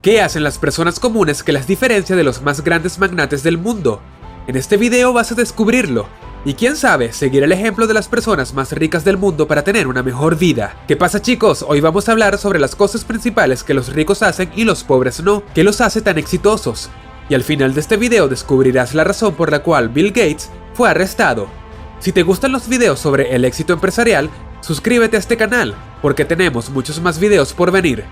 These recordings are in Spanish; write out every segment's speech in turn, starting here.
¿Qué hacen las personas comunes que las diferencia de los más grandes magnates del mundo? En este video vas a descubrirlo. Y quién sabe, seguir el ejemplo de las personas más ricas del mundo para tener una mejor vida. ¿Qué pasa, chicos? Hoy vamos a hablar sobre las cosas principales que los ricos hacen y los pobres no, que los hace tan exitosos. Y al final de este video descubrirás la razón por la cual Bill Gates fue arrestado. Si te gustan los videos sobre el éxito empresarial, suscríbete a este canal, porque tenemos muchos más videos por venir.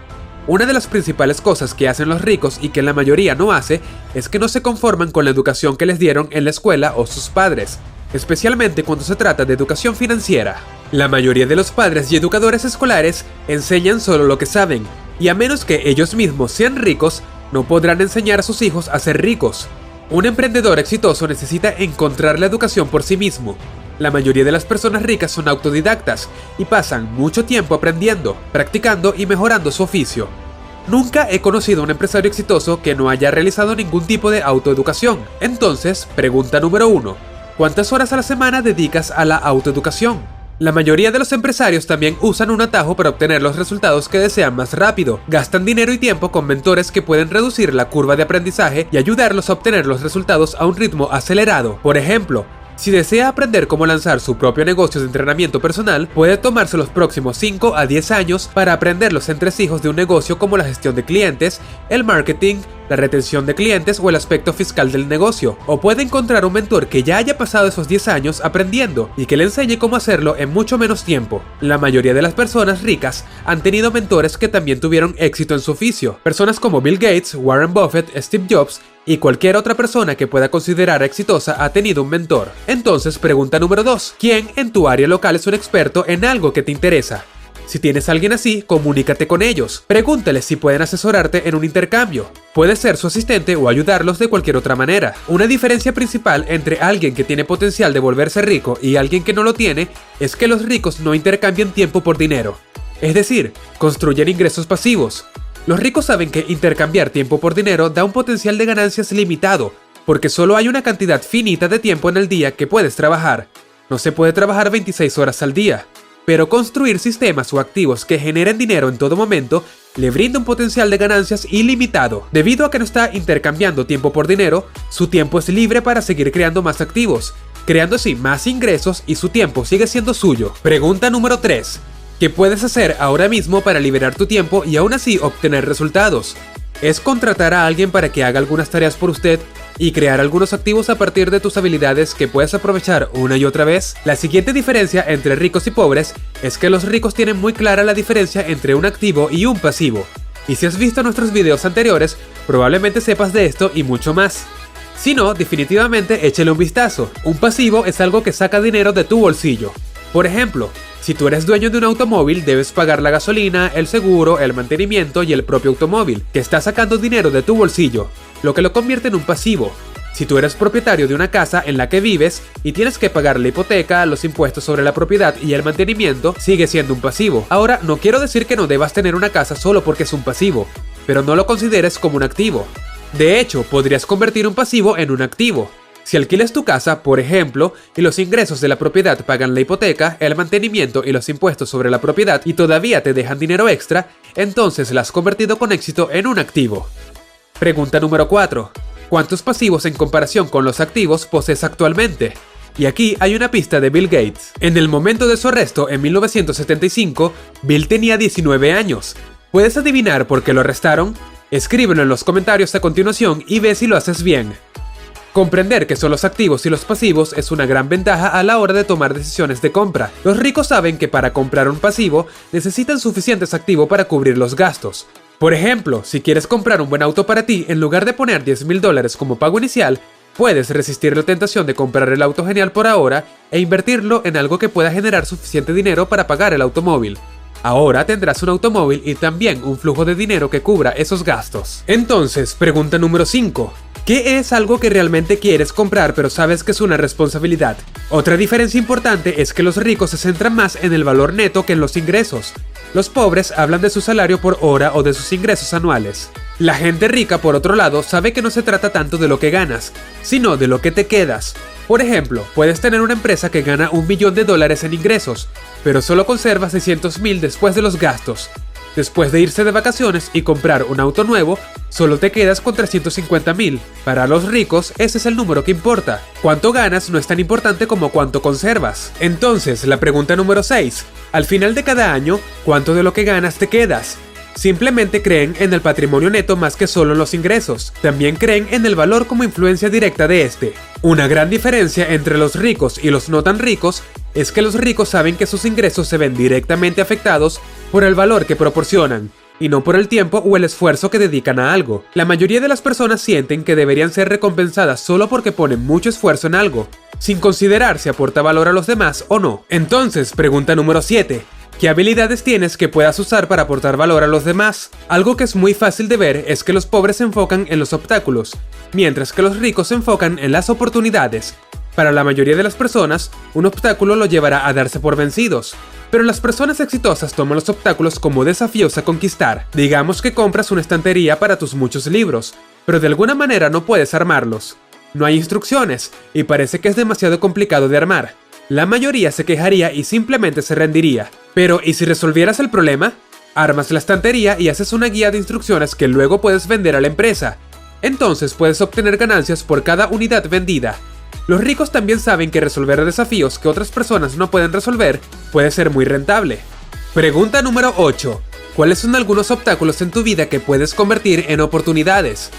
Una de las principales cosas que hacen los ricos y que la mayoría no hace, es que no se conforman con la educación que les dieron en la escuela o sus padres, especialmente cuando se trata de educación financiera. La mayoría de los padres y educadores escolares enseñan solo lo que saben, y a menos que ellos mismos sean ricos, no podrán enseñar a sus hijos a ser ricos. Un emprendedor exitoso necesita encontrar la educación por sí mismo. La mayoría de las personas ricas son autodidactas y pasan mucho tiempo aprendiendo, practicando y mejorando su oficio. Nunca he conocido a un empresario exitoso que no haya realizado ningún tipo de autoeducación. Entonces, pregunta número 1. ¿Cuántas horas a la semana dedicas a la autoeducación? La mayoría de los empresarios también usan un atajo para obtener los resultados que desean más rápido. Gastan dinero y tiempo con mentores que pueden reducir la curva de aprendizaje y ayudarlos a obtener los resultados a un ritmo acelerado. Por ejemplo, si desea aprender cómo lanzar su propio negocio de entrenamiento personal, puede tomarse los próximos 5 a 10 años para aprender los entresijos de un negocio como la gestión de clientes, el marketing, la retención de clientes o el aspecto fiscal del negocio. O puede encontrar un mentor que ya haya pasado esos 10 años aprendiendo y que le enseñe cómo hacerlo en mucho menos tiempo. La mayoría de las personas ricas han tenido mentores que también tuvieron éxito en su oficio. Personas como Bill Gates, Warren Buffett, Steve Jobs y cualquier otra persona que pueda considerar exitosa ha tenido un mentor. Entonces, pregunta número 2. ¿Quién en tu área local es un experto en algo que te interesa? Si tienes a alguien así, comunícate con ellos. Pregúntales si pueden asesorarte en un intercambio. Puedes ser su asistente o ayudarlos de cualquier otra manera. Una diferencia principal entre alguien que tiene potencial de volverse rico y alguien que no lo tiene es que los ricos no intercambian tiempo por dinero. Es decir, construyen ingresos pasivos. Los ricos saben que intercambiar tiempo por dinero da un potencial de ganancias limitado, porque solo hay una cantidad finita de tiempo en el día que puedes trabajar. No se puede trabajar 26 horas al día. Pero construir sistemas o activos que generen dinero en todo momento le brinda un potencial de ganancias ilimitado. Debido a que no está intercambiando tiempo por dinero, su tiempo es libre para seguir creando más activos, creando así más ingresos y su tiempo sigue siendo suyo. Pregunta número 3. ¿Qué puedes hacer ahora mismo para liberar tu tiempo y aún así obtener resultados? ¿Es contratar a alguien para que haga algunas tareas por usted y crear algunos activos a partir de tus habilidades que puedes aprovechar una y otra vez? La siguiente diferencia entre ricos y pobres es que los ricos tienen muy clara la diferencia entre un activo y un pasivo. Y si has visto nuestros videos anteriores, probablemente sepas de esto y mucho más. Si no, definitivamente échale un vistazo. Un pasivo es algo que saca dinero de tu bolsillo. Por ejemplo, si tú eres dueño de un automóvil, debes pagar la gasolina, el seguro, el mantenimiento y el propio automóvil, que está sacando dinero de tu bolsillo, lo que lo convierte en un pasivo. Si tú eres propietario de una casa en la que vives y tienes que pagar la hipoteca, los impuestos sobre la propiedad y el mantenimiento, sigue siendo un pasivo. Ahora, no quiero decir que no debas tener una casa solo porque es un pasivo, pero no lo consideres como un activo. De hecho, podrías convertir un pasivo en un activo. Si alquilas tu casa, por ejemplo, y los ingresos de la propiedad pagan la hipoteca, el mantenimiento y los impuestos sobre la propiedad y todavía te dejan dinero extra, entonces la has convertido con éxito en un activo. Pregunta número 4. ¿Cuántos pasivos en comparación con los activos posees actualmente? Y aquí hay una pista de Bill Gates. En el momento de su arresto en 1975, Bill tenía 19 años. ¿Puedes adivinar por qué lo arrestaron? Escríbelo en los comentarios a continuación y ve si lo haces bien. Comprender qué son los activos y los pasivos es una gran ventaja a la hora de tomar decisiones de compra. Los ricos saben que para comprar un pasivo necesitan suficientes activos para cubrir los gastos. Por ejemplo, si quieres comprar un buen auto para ti, en lugar de poner $10,000 como pago inicial, puedes resistir la tentación de comprar el auto genial por ahora e invertirlo en algo que pueda generar suficiente dinero para pagar el automóvil. Ahora tendrás un automóvil y también un flujo de dinero que cubra esos gastos. Entonces, pregunta número 5. ¿Qué es algo que realmente quieres comprar pero sabes que es una responsabilidad? Otra diferencia importante es que los ricos se centran más en el valor neto que en los ingresos. Los pobres hablan de su salario por hora o de sus ingresos anuales. La gente rica, por otro lado, sabe que no se trata tanto de lo que ganas, sino de lo que te quedas. Por ejemplo, puedes tener una empresa que gana $1 millón en ingresos, pero solo conserva 600,000 después de los gastos. Después de irse de vacaciones y comprar un auto nuevo, solo te quedas con 350.000. Para los ricos, ese es el número que importa. Cuánto ganas no es tan importante como cuánto conservas. Entonces, la pregunta número 6. Al final de cada año, ¿cuánto de lo que ganas te quedas? Simplemente creen en el patrimonio neto más que solo en los ingresos. También creen en el valor como influencia directa de este. Una gran diferencia entre los ricos y los no tan ricos es que los ricos saben que sus ingresos se ven directamente afectados por el valor que proporcionan, y no por el tiempo o el esfuerzo que dedican a algo. La mayoría de las personas sienten que deberían ser recompensadas solo porque ponen mucho esfuerzo en algo, sin considerar si aporta valor a los demás o no. Entonces, pregunta número 7. ¿Qué habilidades tienes que puedas usar para aportar valor a los demás? Algo que es muy fácil de ver es que los pobres se enfocan en los obstáculos, mientras que los ricos se enfocan en las oportunidades. Para la mayoría de las personas, un obstáculo lo llevará a darse por vencidos, pero las personas exitosas toman los obstáculos como desafíos a conquistar. Digamos que compras una estantería para tus muchos libros, pero de alguna manera no puedes armarlos. No hay instrucciones, y parece que es demasiado complicado de armar. La mayoría se quejaría y simplemente se rendiría. Pero, ¿y si resolvieras el problema? Armas la estantería y haces una guía de instrucciones que luego puedes vender a la empresa. Entonces puedes obtener ganancias por cada unidad vendida. Los ricos también saben que resolver desafíos que otras personas no pueden resolver puede ser muy rentable. Pregunta número 8. ¿Cuáles son algunos obstáculos en tu vida que puedes convertir en oportunidades?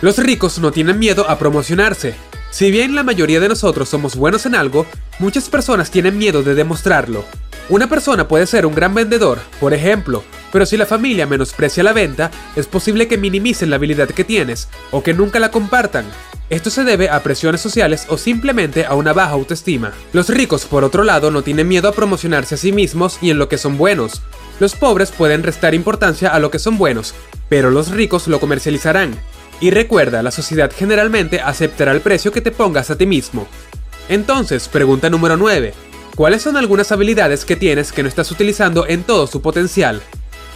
Los ricos no tienen miedo a promocionarse. Si bien la mayoría de nosotros somos buenos en algo, muchas personas tienen miedo de demostrarlo. Una persona puede ser un gran vendedor, por ejemplo, pero si la familia menosprecia la venta, es posible que minimicen la habilidad que tienes o que nunca la compartan. Esto se debe a presiones sociales o simplemente a una baja autoestima. Los ricos, por otro lado, no tienen miedo a promocionarse a sí mismos y en lo que son buenos. Los pobres pueden restar importancia a lo que son buenos, pero los ricos lo comercializarán. Y recuerda, la sociedad generalmente aceptará el precio que te pongas a ti mismo. Entonces, pregunta número 9. ¿Cuáles son algunas habilidades que tienes que no estás utilizando en todo su potencial?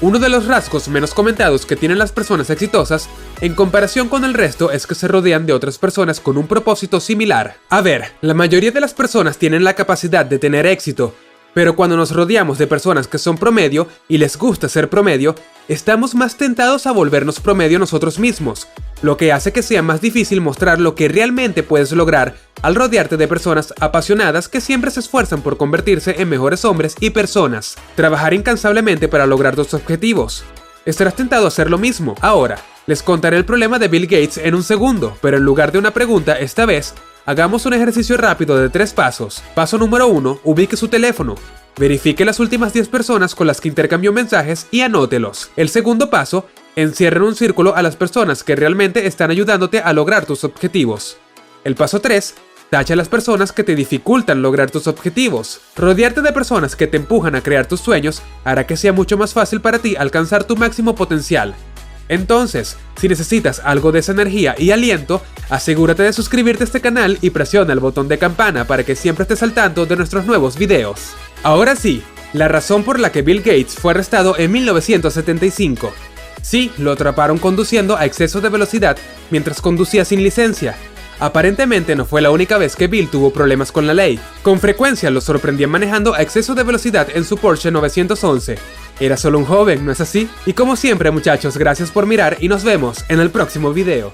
Uno de los rasgos menos comentados que tienen las personas exitosas, en comparación con el resto, es que se rodean de otras personas con un propósito similar. A ver, la mayoría de las personas tienen la capacidad de tener éxito, pero cuando nos rodeamos de personas que son promedio y les gusta ser promedio, estamos más tentados a volvernos promedio nosotros mismos, lo que hace que sea más difícil mostrar lo que realmente puedes lograr al rodearte de personas apasionadas que siempre se esfuerzan por convertirse en mejores hombres y personas. Trabajar incansablemente para lograr tus objetivos. Estarás tentado a hacer lo mismo. Ahora, les contaré el problema de Bill Gates en un segundo, pero en lugar de una pregunta, esta vez, hagamos un ejercicio rápido de 3 pasos. Paso número 1, ubique su teléfono. Verifique las últimas 10 personas con las que intercambió mensajes y anótelos. El segundo paso, encierra en un círculo a las personas que realmente están ayudándote a lograr tus objetivos. El paso 3, tacha a las personas que te dificultan lograr tus objetivos. Rodearte de personas que te empujan a crear tus sueños hará que sea mucho más fácil para ti alcanzar tu máximo potencial. Entonces, si necesitas algo de esa energía y aliento, asegúrate de suscribirte a este canal y presiona el botón de campana para que siempre estés al tanto de nuestros nuevos videos. Ahora sí, la razón por la que Bill Gates fue arrestado en 1975. Sí, lo atraparon conduciendo a exceso de velocidad mientras conducía sin licencia. Aparentemente no fue la única vez que Bill tuvo problemas con la ley. Con frecuencia lo sorprendían manejando a exceso de velocidad en su Porsche 911. Era solo un joven, ¿no es así? Y como siempre, muchachos, gracias por mirar y nos vemos en el próximo video.